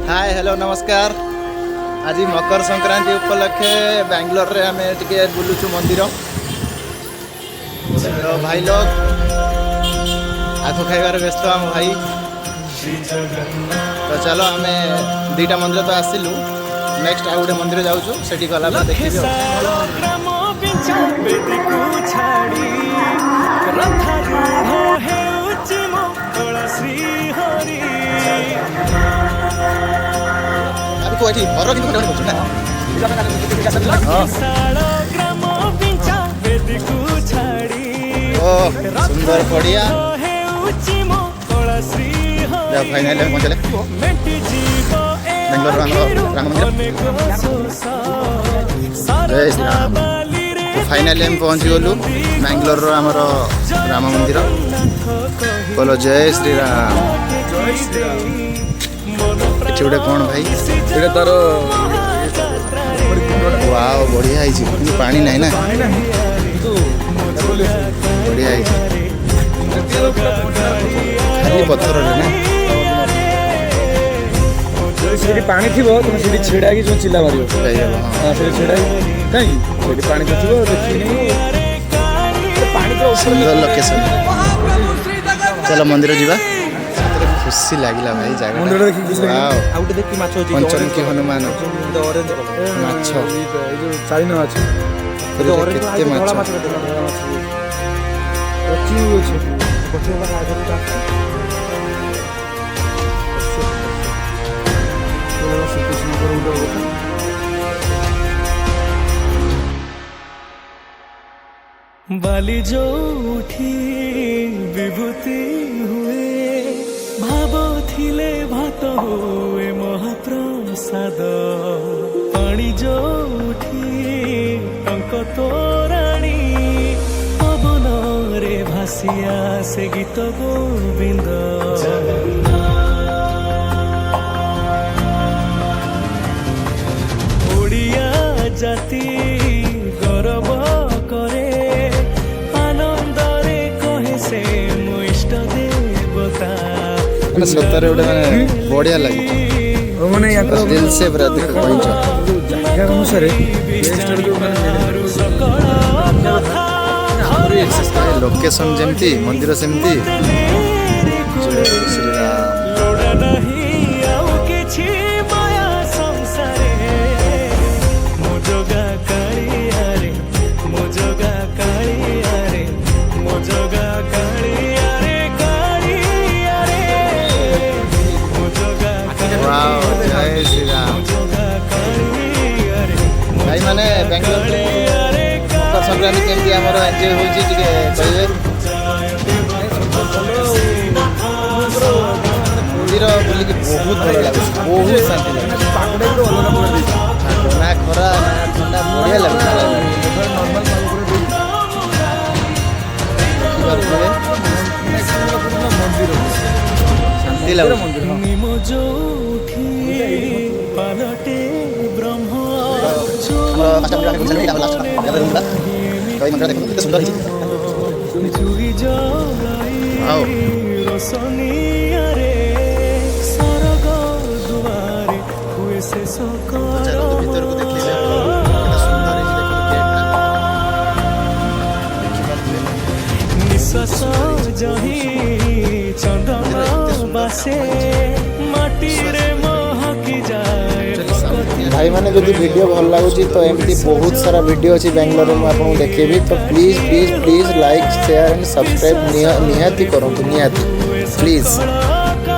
Hi hello नमस्कार। आज मकर संक्रांति उपलक्षे बेंगलोर रे आम टे बुलुचु मंदिर। तो भाई लोग आखु खाइबार व्यस्त आम भाई। तो चलो आम दुईटा मंदिर तो आसिलु, नेक्स्ट आउ गोटे मंदिर जाऊँ से गला देखिए। घर सुंदर पड़िया फाइनल पहुंचले बेंगलोर राम मंदिर। जय श्री राम। फाइनली हम पहुंची गलु बेंगलोर आमर राम मंदिर। बोलो जय श्री राम। गोटे कौन भाई तार वाओ बढ़िया है पानी नहीं ना बढ़िया है खाली पत्थर ना पानी थी तुम सीधी छिड़ा जो चिल्ला मार छिड़ा कहीं पानी तो थी सुंदर लोकेशन। चलो मंदिर जीवा। खुशी लगिला भाई जगह पंचमुखी हनुमान माछ चारिन माछ बाली जो उठी विभूति हुए भाव थिले भात हुए महाप्रसाद पानी जो उठी टंक तोराणी पवन रे भासिया से गीत गोविंद ओडिया जाति गौरव करे आनंद रे कहे से मो इष्ट देवता सत्तर बढ़िया लगे दिल से अनुसार लोकेशन जमती मंदिर सेमती। श्री भाई माने बेंगलोर मकर संक्रांति केमती आमर एंजॉय होची टिके कहबे। मंदिर बुलिक बहुत भल लगे, बहुत शांति लगे। ना खरा ना ठंडा बढ़िया लगे। शांति लगे। भाई मैंने जब वीडियो भल लगुच तो एमती बहुत सारा वीडियो अच्छी बेंगलोर में आपको देखेबी। तो please please please like share and subscribe निहाती करूँ निहाती प्लीज।